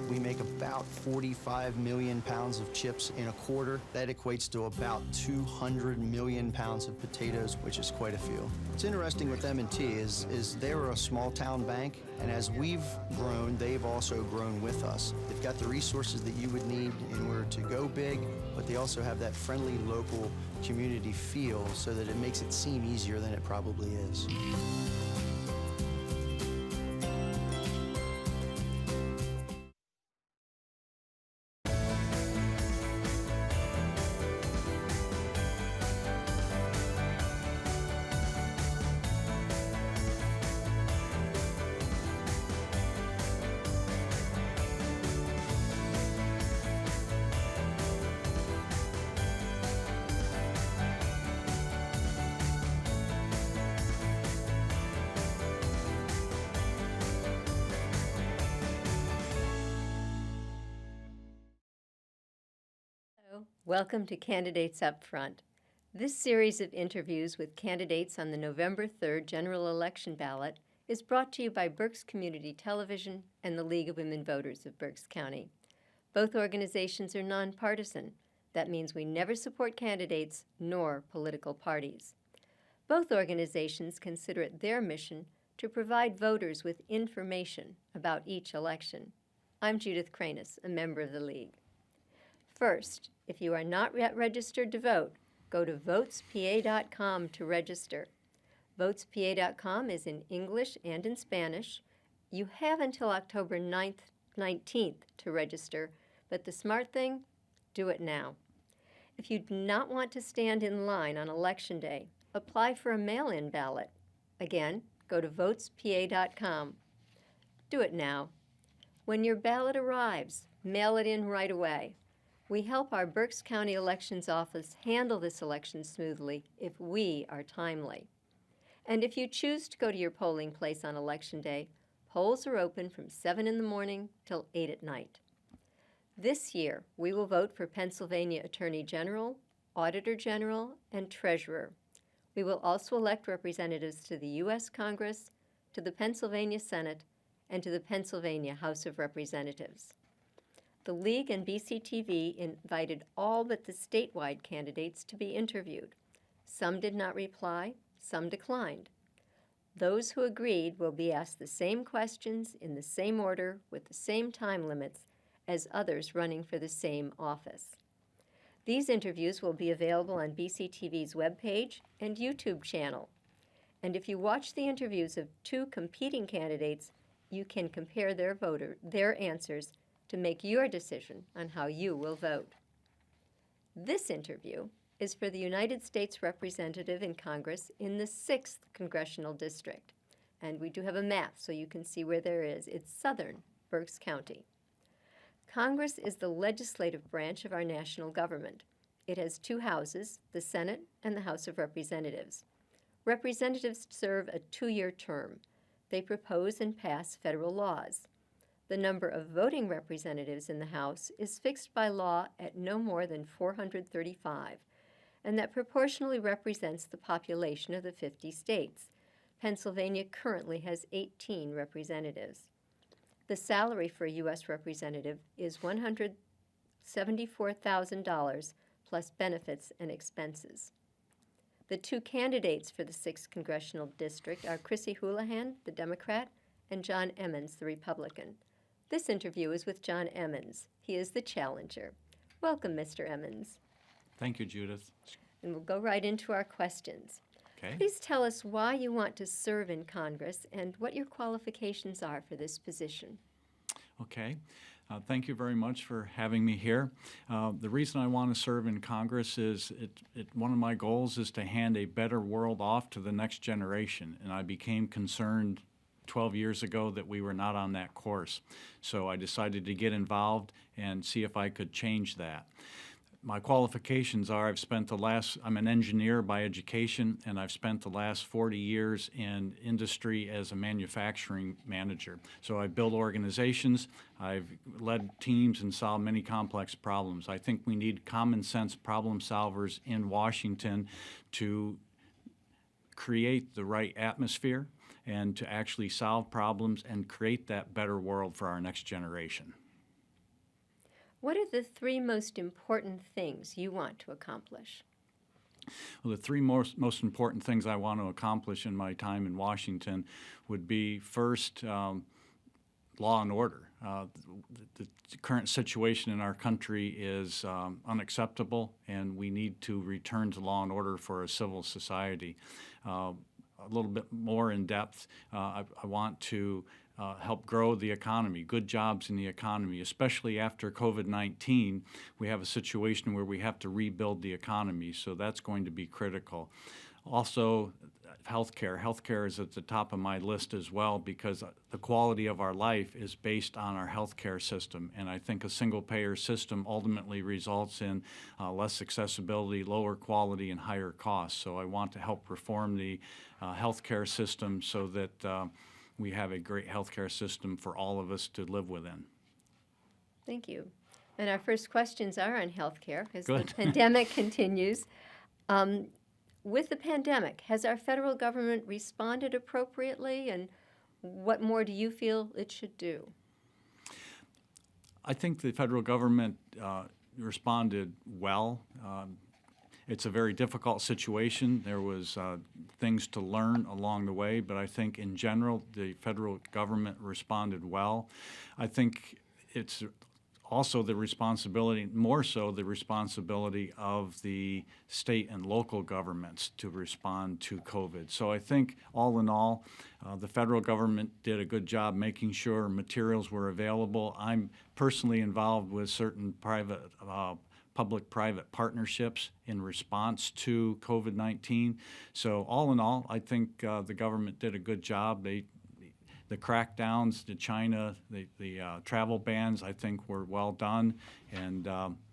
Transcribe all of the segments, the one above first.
We make about 45 million pounds of chips in a quarter. That equates to about 200 million pounds of potatoes, which is quite a few. What's interesting with M&T is they were a small town bank, and as we've grown, they've also grown with us. They've got the resources that you would need in order to go big, but they also have that friendly local community feel so that it makes it seem easier than it probably is. Welcome to Candidates Up Front. This series of interviews with candidates on the November 3rd general election ballot is brought to you by Berks Community Television and the League of Women Voters of Berks County. Both organizations are nonpartisan. That means we never support candidates nor political parties. Both organizations consider it their mission to provide voters with information about each election. I'm Judith Cranus, a member of the League. First, if you are not yet registered to vote, go to votespa.com to register. Votespa.com is in English and in Spanish. You have until October 19th to register, but the smart thing, do it now. If you do not want to stand in line on Election Day, apply for a mail-in ballot. Again, go to votespa.com. Do it now. When your ballot arrives, mail it in right away. We help our Berks County Elections Office handle this election smoothly if we are timely. And if you choose to go to your polling place on Election Day, polls are open from 7 in the morning till 8 at night. This year, we will vote for Pennsylvania Attorney General, Auditor General, and Treasurer. We will also elect representatives to the U.S. Congress, to the Pennsylvania Senate, and to the Pennsylvania House of Representatives. The League and BCTV invited all but the statewide candidates to be interviewed. Some did not reply, some declined. Those who agreed will be asked the same questions in the same order with the same time limits as others running for the same office. These interviews will be available on BCTV's webpage and YouTube channel. And if you watch the interviews of two competing candidates, you can compare their answers to make your decision on how you will vote. This interview is for the United States Representative in Congress in the 6th Congressional District. And we do have a map so you can see where there is. It's southern Berks County. Congress is the legislative branch of our national government. It has two houses, the Senate and the House of Representatives. Representatives serve a 2-year term. They propose and pass federal laws. The number of voting representatives in the House is fixed by law at no more than 435, and that proportionally represents the population of the 50 states. Pennsylvania currently has 18 representatives. The salary for a U.S. representative is $174,000 plus benefits and expenses. The two candidates for the 6th Congressional District are Chrissy Houlihan, the Democrat, and John Emmons, the Republican. This interview is with John Emmons. He is the challenger. Welcome, Mr. Emmons. Thank you, Judith. And we'll go right into our questions. Okay. Please tell us why you want to serve in Congress and what your qualifications are for this position. Okay. Thank you very much for having me here. The reason I want to serve in Congress is one of my goals is to hand a better world off to the next generation, and I became concerned 12 years ago that we were not on that course. So I decided to get involved and see if I could change that. My qualifications are I'm an engineer by education, and I've spent the last 40 years in industry as a manufacturing manager. So I've built organizations, I've led teams and solved many complex problems. I think we need common sense problem solvers in Washington to create the right atmosphere and to actually solve problems and create that better world for our next generation. What are the three most important things you want to accomplish? Well, the three most important things I want to accomplish in my time in Washington would be first, law and order. The current situation in our country is unacceptable, and we need to return to law and order for a civil society. A little bit more in depth, I want to help grow the economy, good jobs in the economy, especially after COVID-19. We have a situation where we have to rebuild the economy, so that's going to be critical. Also, healthcare. Healthcare is at the top of my list as well, because the quality of our life is based on our healthcare system. And I think a single-payer system ultimately results in less accessibility, lower quality, and higher costs. So I want to help reform the healthcare system so that we have a great healthcare system for all of us to live within. Thank you. And our first questions are on healthcare as Good. the pandemic continues. With the pandemic, has our federal government responded appropriately, and what more do you feel it should do? I think the federal government responded well. It's a very difficult situation. There was things to learn along the way, but I think in general the federal government responded well. I think it's also the responsibility, more so the responsibility of the state and local governments to respond to COVID. So I think all in all, the federal government did a good job making sure materials were available. I'm personally involved with certain private public-private partnerships in response to COVID-19. So all in all, I think the government did a good job. The crackdowns to China, the travel bans, I think were well done. And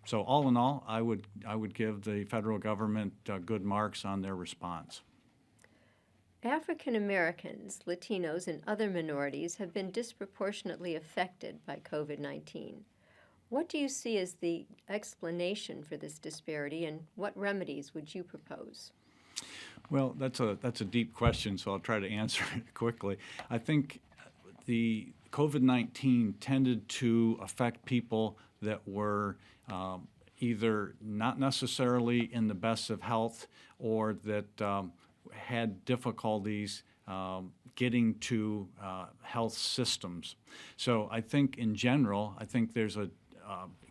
so all in all, I would give the federal government good marks on their response. African Americans, Latinos, and other minorities have been disproportionately affected by COVID-19. What do you see as the explanation for this disparity, and what remedies would you propose? Well, that's a deep question, so I'll try to answer it quickly. I think the COVID-19 tended to affect people that were either not necessarily in the best of health or that had difficulties getting to health systems. So I think in general, I think there's a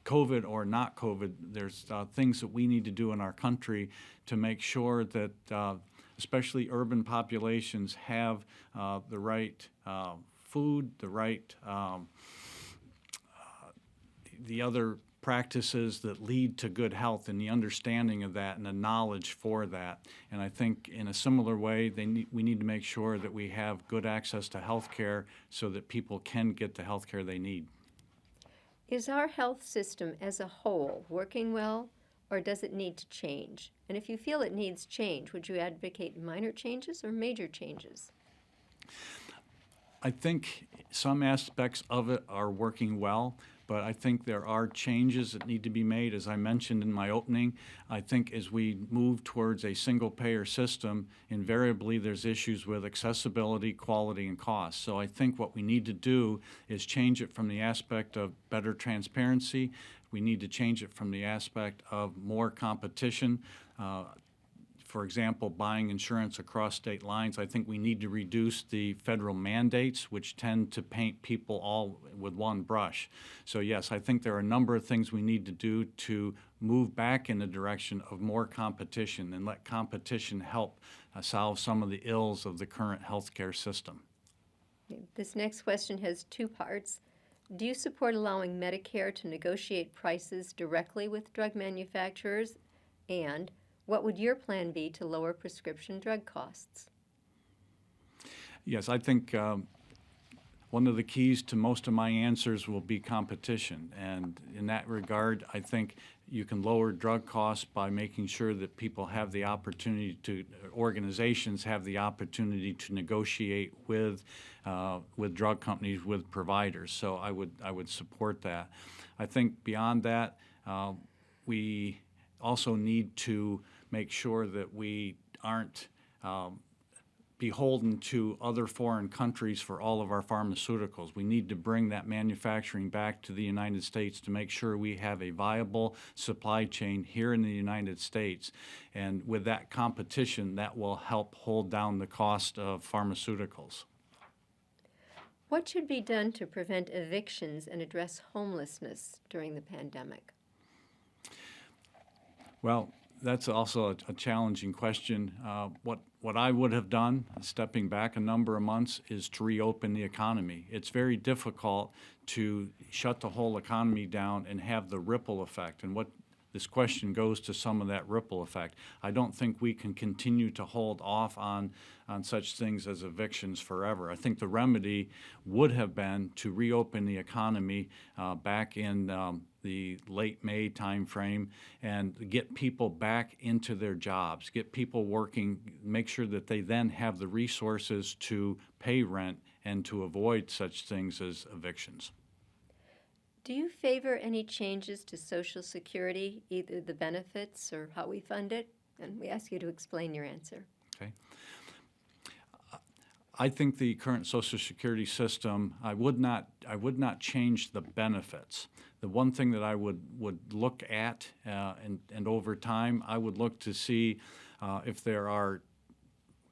COVID or not COVID, there's things that we need to do in our country to make sure that especially urban populations have the right food, the right the other practices that lead to good health, and the understanding of that and the knowledge for that. And I think in a similar way, we need to make sure that we have good access to health care so that people can get the health care they need. Is our health system as a whole working well, or does it need to change? And if you feel it needs change, would you advocate minor changes or major changes? I think some aspects of it are working well, but I think there are changes that need to be made. As I mentioned in my opening, I think as we move towards a single-payer system, invariably there's issues with accessibility, quality, and cost. So I think what we need to do is change it from the aspect of better transparency. We need to change it from the aspect of more competition. For example, buying insurance across state lines. I think we need to reduce the federal mandates, which tend to paint people all with one brush. So yes, I think there are a number of things we need to do to move back in the direction of more competition and let competition help solve some of the ills of the current healthcare system. This next question has two parts. Do you support allowing Medicare to negotiate prices directly with drug manufacturers? And what would your plan be to lower prescription drug costs? Yes, I think one of the keys to most of my answers will be competition. And in that regard, I think you can lower drug costs by making sure that people have the opportunity to, organizations have the opportunity to negotiate with drug companies, with providers. So I would support that. I think beyond that, we also need to make sure that we aren't beholden to other foreign countries for all of our pharmaceuticals. We need to bring that manufacturing back to the United States to make sure we have a viable supply chain here in the United States. And with that competition, that will help hold down the cost of pharmaceuticals. What should be done to prevent evictions and address homelessness during the pandemic? Well, that's also a challenging question. What I would have done, stepping back a number of months, is to reopen the economy. It's very difficult to shut the whole economy down and have the ripple effect. And what this question goes to some of that ripple effect. I don't think we can continue to hold off on such things as evictions forever. I think the remedy would have been to reopen the economy back in the late May timeframe and get people back into their jobs, get people working, make sure that they then have the resources to pay rent and to avoid such things as evictions. Do you favor any changes to Social Security, either the benefits or how we fund it? And we ask you to explain your answer. Okay. I think the current Social Security system, I would not change the benefits. The one thing that I would look at, and over time, I would look to see if there are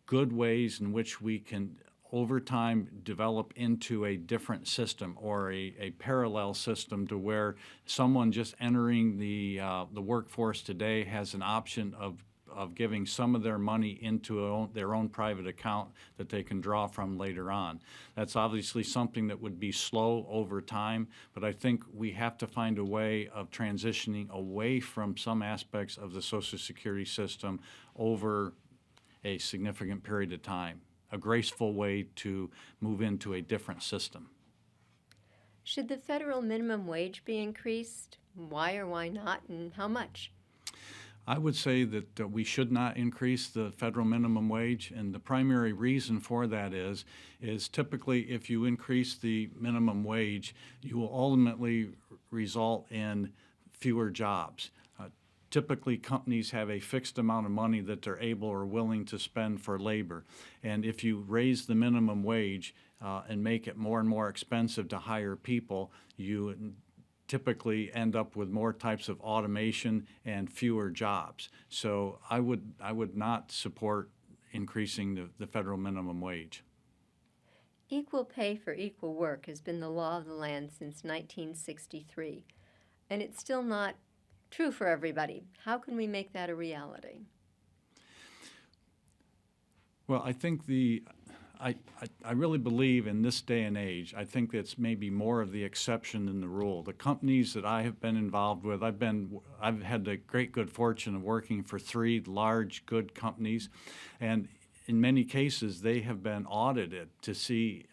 good ways in which we can over time develop into a different system or a parallel system to where someone just entering the workforce today has an option of giving some of their money into their own private account that they can draw from later on. That's obviously something that would be slow over time, but I think we have to find a way of transitioning away from some aspects of the Social Security system over a significant period of time. A graceful way to move into a different system. Should the federal minimum wage be increased? Why or why not, and how much? I would say that we should not increase the federal minimum wage, and the primary reason for that is typically if you increase the minimum wage, you will ultimately result in fewer jobs. Typically, companies have a fixed amount of money that they're able or willing to spend for labor. And if you raise the minimum wage and make it more and more expensive to hire people, you typically end up with more types of automation and fewer jobs. So I would not support increasing the federal minimum wage. Equal pay for equal work has been the law of the land since 1963, and it's still not true for everybody. How can we make that a reality? Well, I think I really believe in this day and age, I think that's maybe more of the exception than the rule. The companies that I have been involved with, I've had the great good fortune of working for 3 large, good companies, and in many cases they have been audited to see,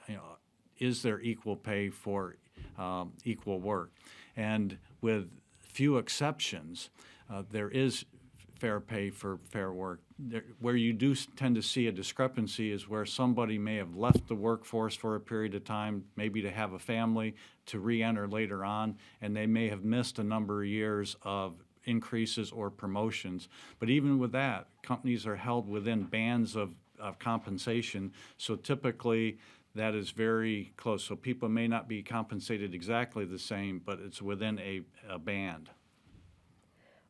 is there equal pay for equal work? And with few exceptions, there is fair pay for fair work. Where you do tend to see a discrepancy is where somebody may have left the workforce for a period of time, maybe to have a family, to re-enter later on, and they may have missed a number of years of increases or promotions. But even with that, companies are held within bands of compensation, so typically that is very close. So people may not be compensated exactly the same, but it's within a band.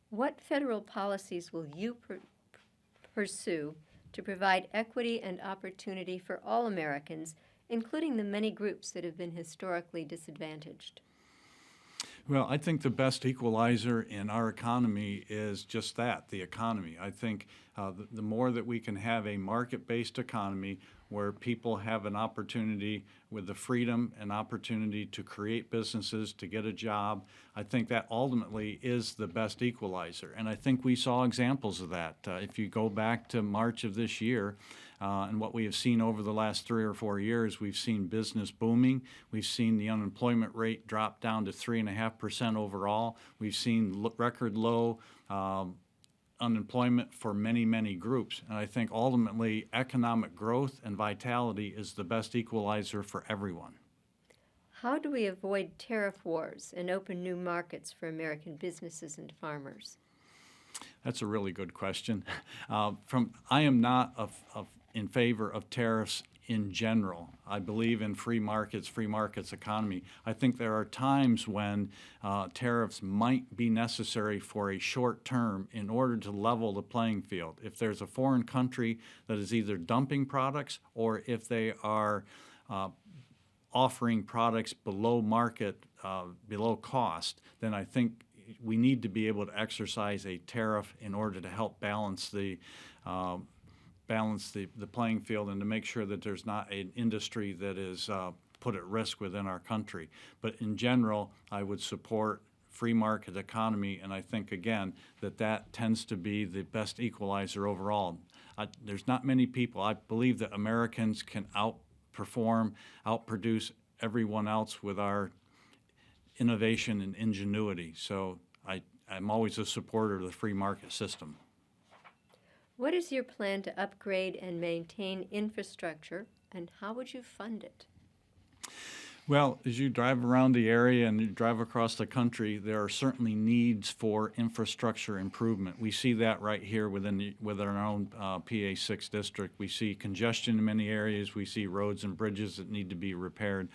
What federal policies will you pursue to provide equity and opportunity for all Americans, including the many groups that have been historically disadvantaged? Well, I think the best equalizer in our economy is just that, the economy. I think the more that we can have a market-based economy where people have an opportunity with the freedom and opportunity to create businesses, to get a job, I think that ultimately is the best equalizer. And I think we saw examples of that. If you go back to March of this year, and what we have seen over the last 3 or 4 years, we've seen business booming. We've seen the unemployment rate drop down to 3.5% overall. We've seen record low unemployment for many, many groups. And I think ultimately economic growth and vitality is the best equalizer for everyone. How do we avoid tariff wars and open new markets for American businesses and farmers? That's a really good question. I am not in favor of tariffs in general. I believe in free markets economy. I think there are times when tariffs might be necessary for a short term in order to level the playing field. If there's a foreign country that is either dumping products or if they are offering products below market, below cost, then I think we need to be able to exercise a tariff in order to help balance the playing field and to make sure that there's not an industry that is put at risk within our country. But in general, I would support free market economy, and I think, again, that tends to be the best equalizer overall. There's not many people. I believe that Americans can outperform, outproduce everyone else with our innovation and ingenuity. So I'm always a supporter of the free market system. What is your plan to upgrade and maintain infrastructure, and how would you fund it? Well, as you drive around the area and you drive across the country, there are certainly needs for infrastructure improvement. We see that right here within our own PA 6 district. We see congestion in many areas. We see roads and bridges that need to be repaired.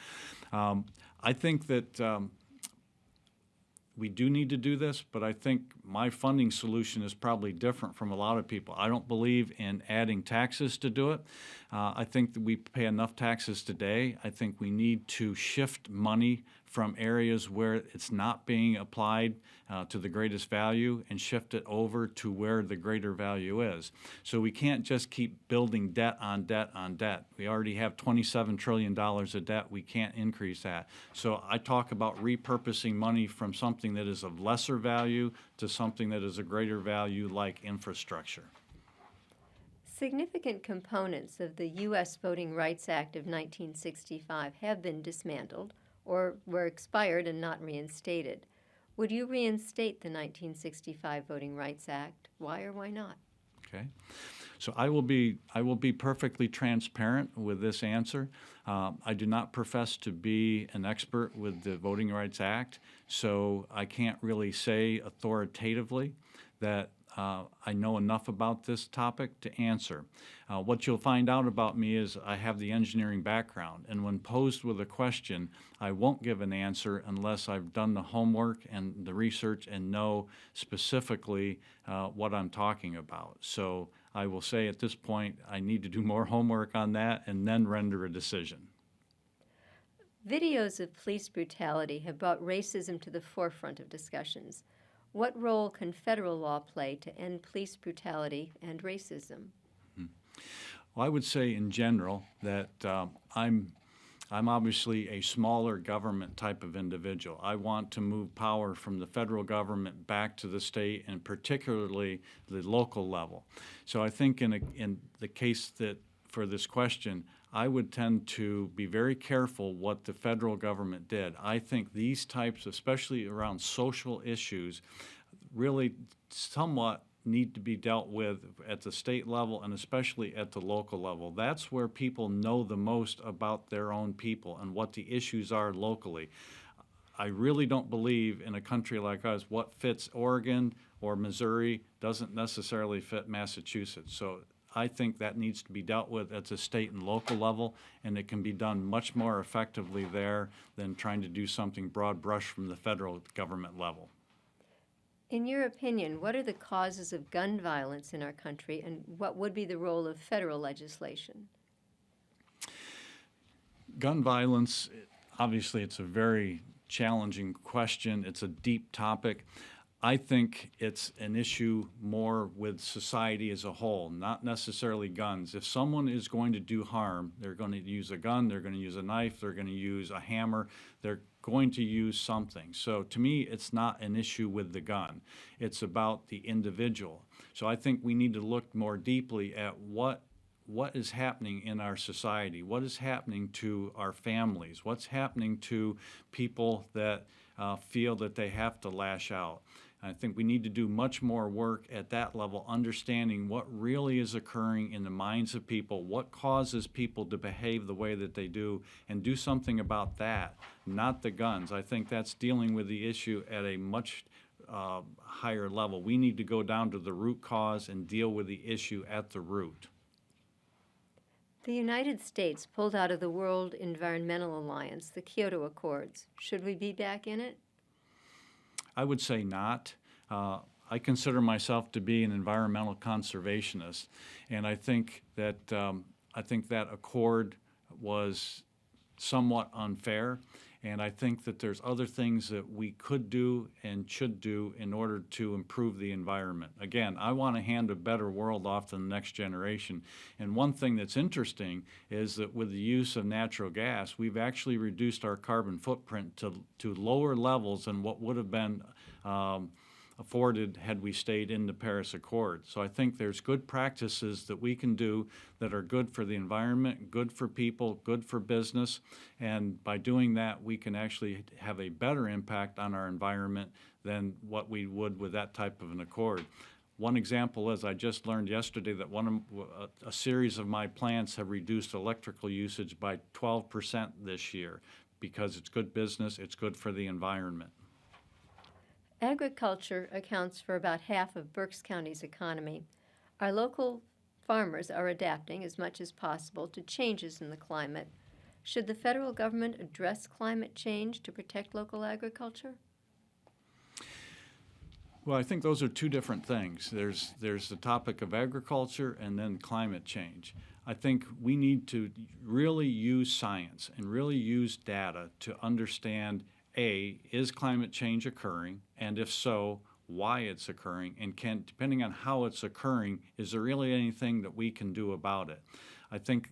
I think that we do need to do this, but I think my funding solution is probably different from a lot of people. I don't believe in adding taxes to do it. I think that we pay enough taxes today. I think we need to shift money from areas where it's not being applied to the greatest value and shift it over to where the greater value is. So we can't just keep building debt on debt on debt. We already have $27 trillion of debt. We can't increase that. So I talk about repurposing money from something that is of lesser value to something that is a greater value, like infrastructure. Significant components of the U.S. Voting Rights Act of 1965 have been dismantled or were expired and not reinstated. Would you reinstate the 1965 Voting Rights Act? Why or why not? Okay. So I will be perfectly transparent with this answer. I do not profess to be an expert with the Voting Rights Act, so I can't really say authoritatively that I know enough about this topic to answer. What you'll find out about me is I have the engineering background, and when posed with a question, I won't give an answer unless I've done the homework and the research and know specifically what I'm talking about. So I will say at this point I need to do more homework on that and then render a decision. Videos of police brutality have brought racism to the forefront of discussions. What role can federal law play to end police brutality and racism? Well, I would say in general that I'm obviously a smaller government type of individual. I want to move power from the federal government back to the state and particularly the local level. So I think in the case that for this question, I would tend to be very careful what the federal government did. I think these types, especially around social issues, really somewhat need to be dealt with at the state level and especially at the local level. That's where people know the most about their own people and what the issues are locally. I really don't believe in a country like us, what fits Oregon or Missouri doesn't necessarily fit Massachusetts. So I think that needs to be dealt with at the state and local level, and it can be done much more effectively there than trying to do something broad brush from the federal government level. In your opinion, what are the causes of gun violence in our country, and what would be the role of federal legislation? Gun violence, obviously, it's a very challenging question. It's a deep topic. I think it's an issue more with society as a whole, not necessarily guns. If someone is going to do harm, they're going to use a gun, they're going to use a knife, they're going to use a hammer, they're going to use something. So to me, it's not an issue with the gun. It's about the individual. So I think we need to look more deeply at what is happening in our society, what is happening to our families, what's happening to people that feel that they have to lash out. I think we need to do much more work at that level, understanding what really is occurring in the minds of people, what causes people to behave the way that they do, and do something about that, not the guns. I think that's dealing with the issue at a much higher level. We need to go down to the root cause and deal with the issue at the root. The United States pulled out of the World Environmental Alliance, the Kyoto Accords. Should we be back in it? I would say not. I consider myself to be an environmental conservationist, and I think that accord was somewhat unfair, and I think that there's other things that we could do and should do in order to improve the environment. Again, I want to hand a better world off to the next generation, and one thing that's interesting is that with the use of natural gas, we've actually reduced our carbon footprint to lower levels than what would have been afforded had we stayed in the Paris Accord. So I think there's good practices that we can do that are good for the environment, good for people, good for business, and by doing that, we can actually have a better impact on our environment than what we would with that type of an accord. One example is I just learned yesterday that a series of my plants have reduced electrical usage by 12% this year because it's good business, it's good for the environment. Agriculture accounts for about half of Berks County's economy. Our local farmers are adapting as much as possible to changes in the climate. Should the federal government address climate change to protect local agriculture? Well, I think those are two different things. There's the topic of agriculture and then climate change. I think we need to really use science and really use data to understand, A, is climate change occurring? And if so, why it's occurring? And depending on how it's occurring, is there really anything that we can do about it? I think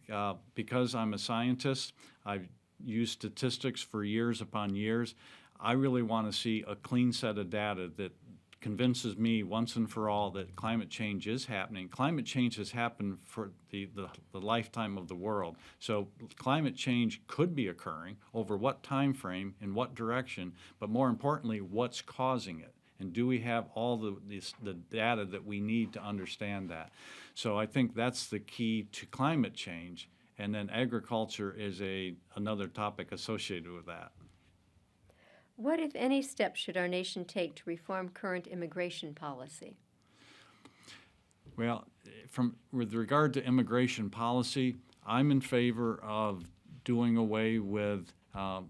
because I'm a scientist, I've used statistics for years upon years. I really want to see a clean set of data that convinces me once and for all that climate change is happening. Climate change has happened for the lifetime of the world. So climate change could be occurring. Over what time frame, in what direction, but more importantly, what's causing it? And do we have all the data that we need to understand that? So I think that's the key to climate change. And then agriculture is another topic associated with that. What, if any, steps should our nation take to reform current immigration policy? Well, with regard to immigration policy, I'm in favor of doing away with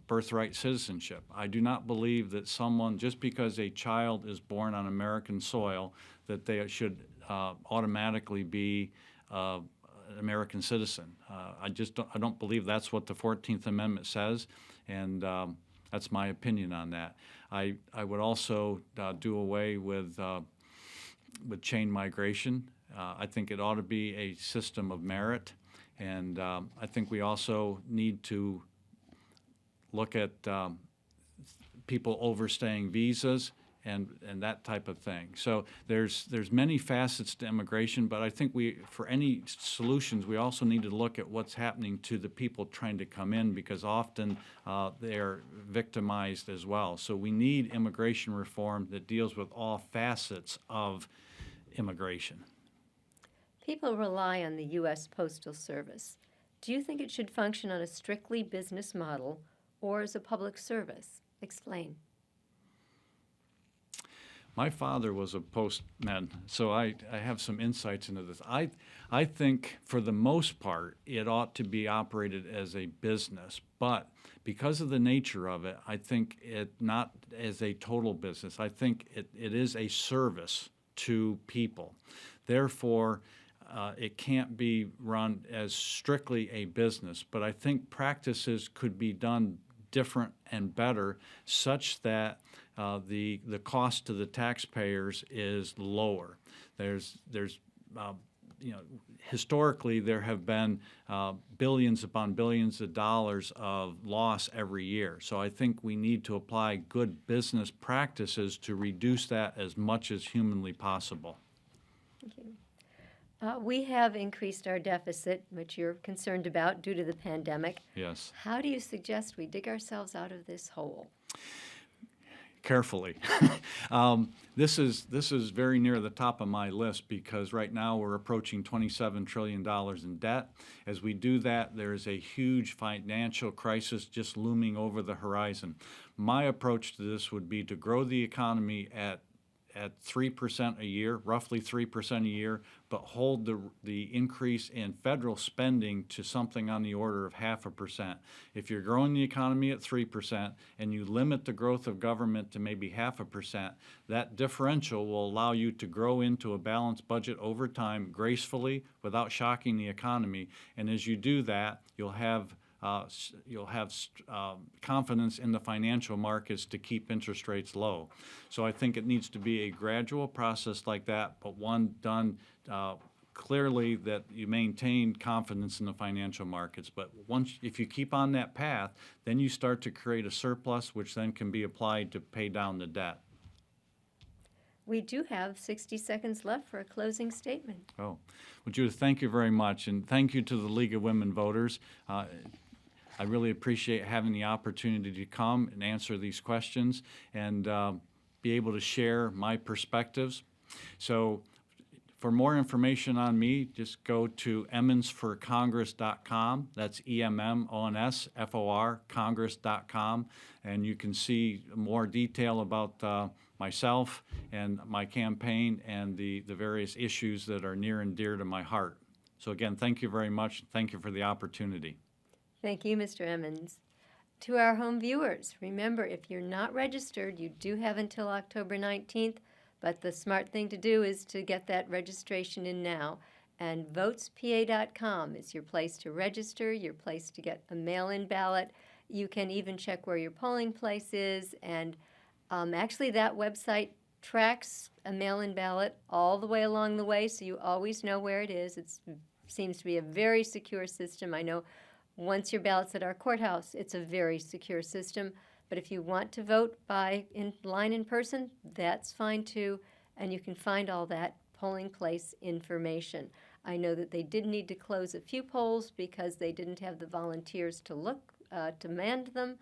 birthright citizenship. I do not believe that someone, just because a child is born on American soil, that they should automatically be an American citizen. I don't believe that's what the 14th Amendment says, and that's my opinion on that. I would also do away with chain migration. I think it ought to be a system of merit, and I think we also need to look at people overstaying visas and that type of thing. So there's many facets to immigration, but I think for any solutions, we also need to look at what's happening to the people trying to come in, because often they are victimized as well. So we need immigration reform that deals with all facets of immigration. People rely on the U.S. Postal Service. Do you think it should function on a strictly business model or as a public service? Explain. My father was a postman, so I have some insights into this. I think for the most part it ought to be operated as a business, but because of the nature of it, I think it not as a total business. I think it is a service to people. Therefore, it can't be run as strictly a business, but I think practices could be done different and better such that the cost to the taxpayers is lower. Historically there have been billions upon billions of dollars of loss every year. So I think we need to apply good business practices to reduce that as much as humanly possible. Thank you. We have increased our deficit, which you're concerned about due to the pandemic. Yes. How do you suggest we dig ourselves out of this hole? Carefully. This is very near the top of my list because right now we're approaching $27 trillion in debt. As we do that, there's a huge financial crisis just looming over the horizon. My approach to this would be to grow the economy at at 3% a year, roughly 3% a year, but hold the increase in federal spending to something on the order of 0.5%. If you're growing the economy at 3% and you limit the growth of government to maybe 0.5%, that differential will allow you to grow into a balanced budget over time gracefully without shocking the economy. And as you do that, you'll have confidence in the financial markets to keep interest rates low. So I think it needs to be a gradual process like that, but one done clearly that you maintain confidence in the financial markets. But if you keep on that path, then you start to create a surplus, which then can be applied to pay down the debt. We do have 60 seconds left for a closing statement. Oh, well, Judith, thank you very much, and thank you to the League of Women Voters. I really appreciate having the opportunity to come and answer these questions and be able to share my perspectives. So for more information on me, just go to emmonsforcongress.com. That's EMMONSFOR, Congress.com, and you can see more detail about myself and my campaign and the various issues that are near and dear to my heart. So again, thank you very much. Thank you for the opportunity. Thank you, Mr. Emmons. To our home viewers, remember, if you're not registered, you do have until October 19th, but the smart thing to do is to get that registration in now. And votespa.com is your place to register, your place to get a mail-in ballot. You can even check where your polling place is, and actually that website tracks a mail-in ballot all the way along the way, so you always know where it is. It seems to be a very secure system. I know once your ballot's at our courthouse, it's a very secure system. But if you want to vote by in line in person, that's fine too, and you can find all that polling place information. I know that they did need to close a few polls because they didn't have the volunteers to look, to man them,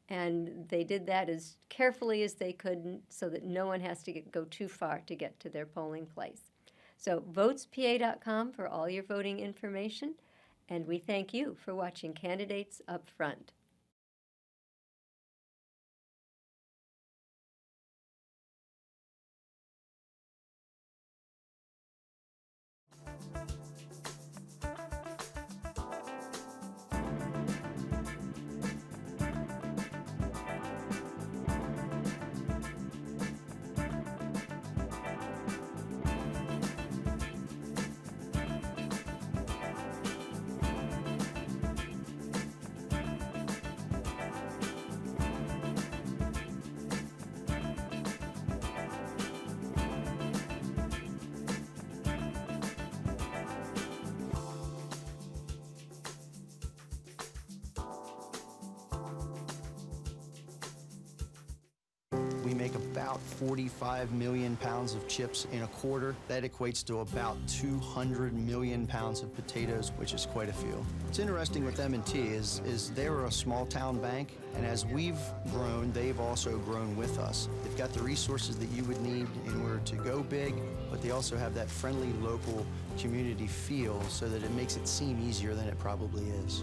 and they did that as carefully as they could so that no one has to go too far to get to their polling place. So votespa.com for all your voting information. And we thank you for watching Candidates Up Front. We make about 45 million pounds of chips in a quarter. That equates to about 200 million pounds of potatoes, which is quite a few. What's interesting with M&T is they were a small town bank, and as we've grown, they've also grown with us. They've got the resources that you would need in order to go big, but they also have that friendly local community feel so that it makes it seem easier than it probably is.